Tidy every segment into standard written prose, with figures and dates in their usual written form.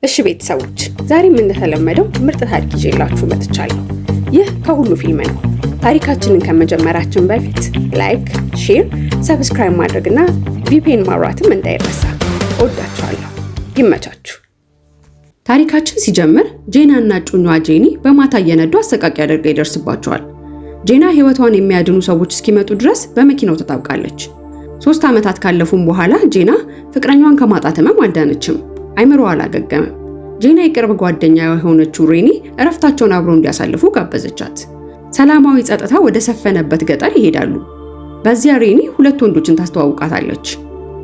እሺ ቤተሰቦች ዛሬም እንደተለመደው ምርጥ ታሪክ ይዤላችሁ መጥቻለሁ። ይህ ከሁሉ ፊልም ነው። ታሪካችንን ከመጀመራችን በፊት ላይክ፣ ሼር፣ ሰብስክራይብ ማድረግና ቪፒኤን ማብራትም እንዳይረሳ። እወዳችኋለሁ። ይመቻችሁ። ታሪካችን ሲጀምር ጄና እና ጩኛዋ ጄኒ በማታ እየነዱ አሰቃቂ አደጋ ይደርስባቸዋል። ጄና ህይወቷን የሚያድኑ ሰዎች እስኪመጡ ድረስ በመኪናው ተጣብቃለች። 3 ዓመታት ካለፉም በኋላ ጄና ፍቅረኛዋን ከማጣት ህመም አልዳነችም። አይምሮዋ አላገገመም። ጄና የቅርብ ጓደኛ የሆነችው ሬኒ እረፍታቸውን አብረው እንዲያሳልፉ ጋበዘቻት። ሰላማዊ ጸጥታ ወደ ሰፈነበት ገጠር ይሄዳሉ። በዚያ ሬኒ 2 ወንዶችን ታስተዋውቃታለች።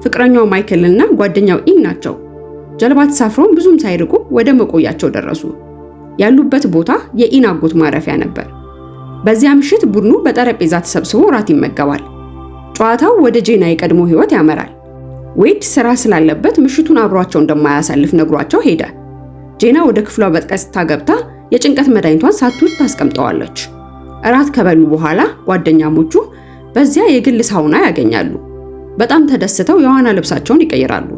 ፍቅረኛው ማይክል እና ጓደኛው ኢን ናቸው። ጀልባ ተሳፍረው ብዙም ሳይርቁ ወደ መቆያቸው ደረሱ። ያሉበት ቦታ የኢን አጎት ማረፊያ ነበር። በዚያ ምሽት ቡድኑ በጠረጴዛ ተሰብስቦ ራት ይመገባል። ጨዋታው ወደ ጄና የቀድሞ ህይወት ያመራል። ዌድ ስራ ስላለበት ምሽቱን አብሯቸው እንደማያሳልፍ ነግሯቸው ሄደ። ጄና ወደ ክፍሏ በቀስታ ገብታ የጭንቀት መድኃኒቷን ሳትውጥ ታስቀምጠዋለች። እራት ከበሉ በኋላ ጓደኛሞቹ በዚያ የግል ሳውና ያገኛሉ። በጣም ተደስተው የዋና ልብሳቸውን ይቀይራሉ።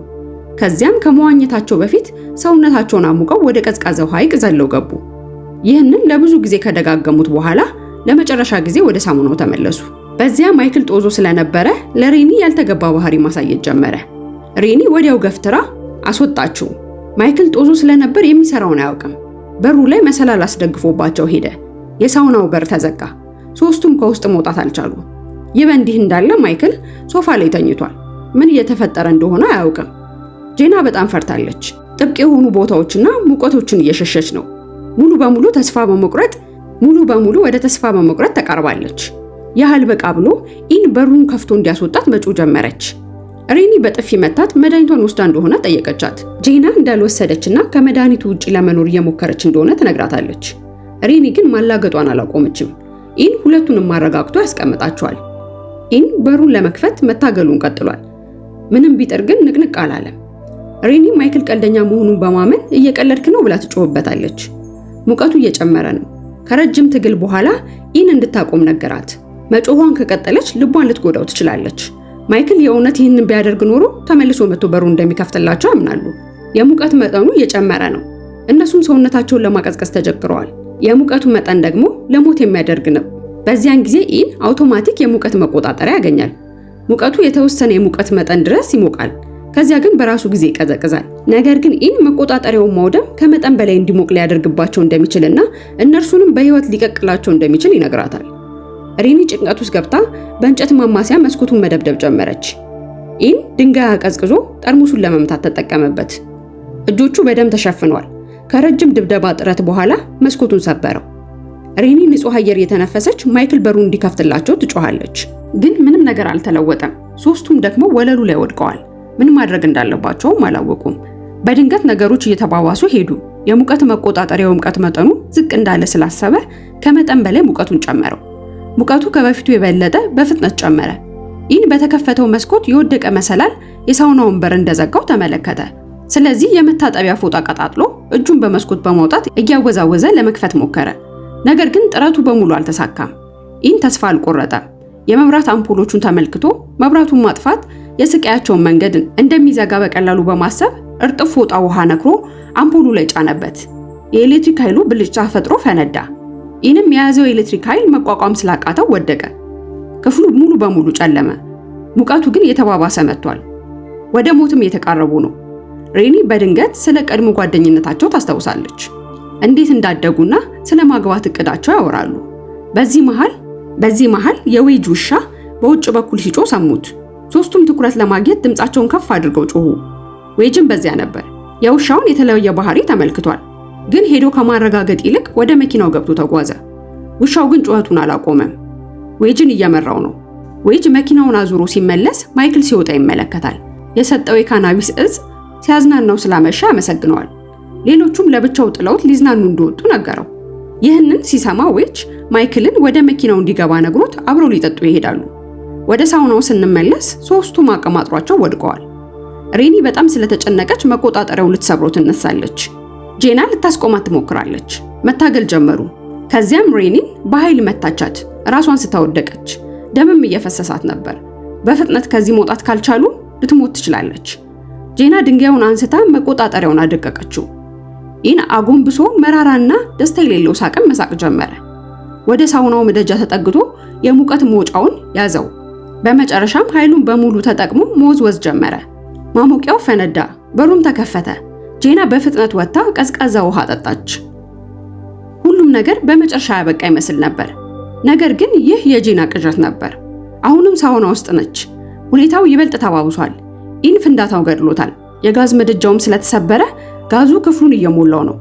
ከዚያም ከመዋኘታቸው በፊት ሰውነታቸውን አሙቀው ወደ ቀዝቃዛው ሐይቅ ዘለው ገቡ። ይህንን ለብዙ ጊዜ ከደጋገሙት በኋላ ለመጨረሻ ጊዜ ወደ ሳሙናው ተመለሱ። በዚያ ማይክል ጦዞ ስለነበረ ለሬኒ ያልተገባ ባህሪ ማሳየት ጀመረ። ሬኒ ወዲያው ገፍትራ አስወጣችው። ማይክል ጦዞ ስለነበር የሚሰራውን አያውቅም። በሩ ላይ መሰላል አስደግፎባቸው ሄደ። የሳውናው በር ተዘጋ። ሶስቱም ከውስጥ መውጣት አልቻሉ። ይህ በእንዲህ እንዳለ ማይክል ሶፋ ላይ ተኝቷል። ምን እየተፈጠረ እንደሆነ አያውቅም። ጄና በጣም ፈርታለች። ጥብቅ የሆኑ ቦታዎችና ሙቀቶችን እየሸሸች ነው። ሙሉ በሙሉ ወደ ተስፋ በመቁረጥ ተቃርባለች። ያህል በቃ ብሎ ኢን በሩን ከፍቶ እንዲያስወጣት መጮህ ጀመረች። ሬኒ በጥፊ መታት መድኃኒቷን ወስዳ እንደሆነ ጠየቀቻት። ጄና እንዳልወሰደችና ከመድኃኒቱ ውጪ ለመኖር እየሞከረች እንደሆነ ትነግራታለች። ሬኒ ግን ማላገጧን አላቆመችም። ኢን ሁለቱንም ማረጋግቶ ያስቀምጣቸዋል። ኢን በሩን ለመክፈት መታገሉን ቀጥሏል። ምንም ቢጥር ግን ንቅንቅ አላለም። ሬኒ ማይክል ቀልደኛ መሆኑን በማመን እየቀለድክ ነው ብላ ትጮህበታለች። ሙቀቱ እየጨመረ ነው። ከረጅም ትግል በኋላ ኢን እንድታቆም ነገራት። መጮኋን ከቀጠለች ልቧን ልትጎዳው ትችላለች። ማይክል የእውነት ይህንን ቢያደርግ ኖሮ ተመልሶ መጥቶ በሩን እንደሚከፍትላቸው ያምናሉ። የሙቀት መጠኑ እየጨመረ ነው። እነሱም ሰውነታቸውን ለማቀዝቀዝ ተጀግረዋል። የሙቀቱ መጠን ደግሞ ለሞት የሚያደርግ ነው። በዚያን ጊዜ ኢን አውቶማቲክ የሙቀት መቆጣጠሪያ ያገኛል። ሙቀቱ የተወሰነ የሙቀት መጠን ድረስ ይሞቃል። ከዚያ ግን በራሱ ጊዜ ይቀዘቅዛል። ነገር ግን ኢን መቆጣጠሪያውን ማውደም ከመጠን በላይ እንዲሞቅ ሊያደርግባቸው እንደሚችልና እነርሱንም በህይወት ሊቀቅላቸው እንደሚችል ይነግራታል። ሬኒ ጭንቀት ውስጥ ገብታ በእንጨት ማማሲያ መስኮቱን መደብደብ ጀመረች። ኢን ድንጋይ አቀዝቅዞ ጠርሙሱን ለመምታት ተጠቀመበት። እጆቹ በደም ተሸፍነዋል። ከረጅም ድብደባ ጥረት በኋላ መስኮቱን ሰበረው። ሬኒ ንጹህ አየር የተነፈሰች ማይክል በሩን እንዲከፍትላቸው ትጮሃለች። ግን ምንም ነገር አልተለወጠም። ሶስቱም ደግሞ ወለሉ ላይ ወድቀዋል። ምን ማድረግ እንዳለባቸውም አላወቁም። በድንገት ነገሮች እየተባባሱ ሄዱ። የሙቀት መቆጣጠሪያው ሙቀት መጠኑ ዝቅ እንዳለ ስላሰበ ከመጠን በላይ ሙቀቱን ጨመረው። ሙቀቱ ከበፊቱ የበለጠ በፍጥነት ጨመረ። ኢን በተከፈተው መስኮት የወደቀ መሰላል የሳውናውን በር እንደዘጋው ተመለከተ። ስለዚህ የመታጠቢያ ፎጣ ቀጣጥሎ እጁን በመስኮት በማውጣት እያወዛወዘ ለመክፈት ሞከረ። ነገር ግን ጥረቱ በሙሉ አልተሳካም። ኢን ተስፋ አልቆረጠም። የመብራት አምፖሎቹን ተመልክቶ መብራቱን ማጥፋት የስቃያቸውን መንገድ እንደሚዘጋ በቀላሉ በማሰብ እርጥብ ፎጣ ውሃ ነክሮ አምፖሉ ላይ ጫነበት። የኤሌክትሪክ ኃይሉ ብልጭታ ፈጥሮ ፈነዳ። ኢንም የያዘው ኤሌክትሪክ ኃይል መቋቋም ስላቃተው ወደቀ። ክፍሉ ሙሉ በሙሉ ጨለመ። ሙቀቱ ግን የተባባሰ መጥቷል። ወደ ሞትም የተቃረቡ ነው። ሬኒ በድንገት ስለ ቀድሞ ጓደኝነታቸው ታስታውሳለች። እንዴት እንዳደጉና ስለ ማግባት እቅዳቸው ያወራሉ። በዚህ መሃል የዌጅ ውሻ በውጭ በኩል ሲጮህ ሰሙት። ሶስቱም ትኩረት ለማግኘት ድምጻቸውን ከፍ አድርገው ጮሁ። ዌጅም በዚያ ነበር። የውሻውን የተለየ ባህሪ ተመልክቷል። ግን ሄዶ ከማረጋገጥ ይልቅ ወደ መኪናው ገብቶ ተጓዘ። ውሻው ግን ጩኸቱን አላቆመም። ዌጅን እየመራው ነው። ዌጅ መኪናውን አዙሮ ሲመለስ ማይክል ሲወጣ ይመለከታል። የሰጠው የካናቢስ እጽ ሲያዝናናው ስላመሻ ያመሰግነዋል። ሌሎቹም ለብቻው ጥለውት ሊዝናኑ እንደወጡ ነገረው። ይህንን ሲሰማ ዌጅ ማይክልን ወደ መኪናው እንዲገባ ነግሮት አብረው ሊጠጡ ይሄዳሉ። ወደ ሳውናው ስንመለስ ሶስቱም አቀማጥሯቸው ወድቀዋል። ሬኒ በጣም ስለተጨነቀች መቆጣጠሪያውን ልትሰብረው ትነሳለች። ጄና ልታስቆማት ትሞክራለች። መታገል ጀመሩ። ከዚያም ሬኒን በኃይል መታቻት። ራሷን ስታወደቀች። ደምም እየፈሰሳት ነበር። በፍጥነት ከዚህ መውጣት ካልቻሉ ልትሞት ትችላለች። ጄና ድንጋዩን አንስታ መቆጣጠሪያውን አደቀቀችው። ኢን አጎንብሶ መራራና ደስታ የሌለው ሳቅም መሳቅ ጀመረ። ወደ ሳውናው ምድጃ ተጠግቶ የሙቀት መውጫውን ያዘው። በመጨረሻም ኃይሉን በሙሉ ተጠቅሞ መወዝወዝ ጀመረ። ማሞቂያው ፈነዳ፣ በሩም ተከፈተ። ጄና በፍጥነት ወጥታ ቀዝቃዛ ውሃ ጠጣች። ሁሉም ነገር በመጨረሻ ያበቃ ይመስል ነበር። ነገር ግን ይህ የጄና ቅዠት ነበር። አሁንም ሳውና ውስጥ ነች። ሁኔታው ይበልጥ ተባብሷል። ኢን ፍንዳታው ገድሎታል። የጋዝ ምድጃውም ስለተሰበረ ጋዙ ክፍሉን እየሞላው ነው።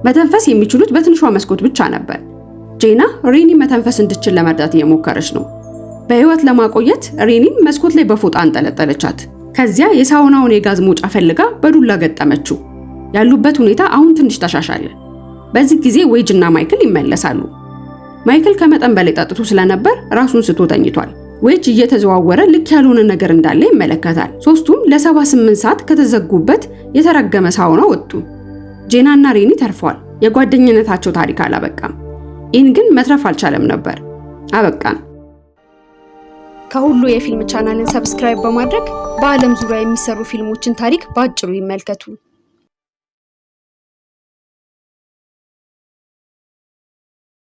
መተንፈስ የሚችሉት በትንሿ መስኮት ብቻ ነበር። ጄና ሬኒ መተንፈስ እንድትችል ለመርዳት እየሞከረች ነው። በህይወት ለማቆየት ሬኒን መስኮት ላይ በፎጣ አንጠለጠለቻት። ከዚያ የሳውናውን የጋዝ መውጫ ፈልጋ በዱላ ገጠመችው። ያሉበት ሁኔታ አሁን ትንሽ ተሻሻለ። በዚህ ጊዜ ዌጅ እና ማይክል ይመለሳሉ። ማይክል ከመጠን በላይ ጠጥቶ ስለነበር ራሱን ስቶ ተኝቷል። ዌጅ እየተዘዋወረ ልክ ያልሆነ ነገር እንዳለ ይመለከታል። ሶስቱም ለ78 ሰዓት ከተዘጉበት የተረገመ ሳውና ወጡ። ጄና እና ሬኒ ተርፈዋል። የጓደኝነታቸው ታሪክ አላበቃም። ኢን ግን መትረፍ አልቻለም ነበር። አበቃን። ከሁሉ የፊልም ቻናልን ሰብስክራይብ በማድረግ በዓለም ዙሪያ የሚሰሩ ፊልሞችን ታሪክ በአጭሩ ይመልከቱ።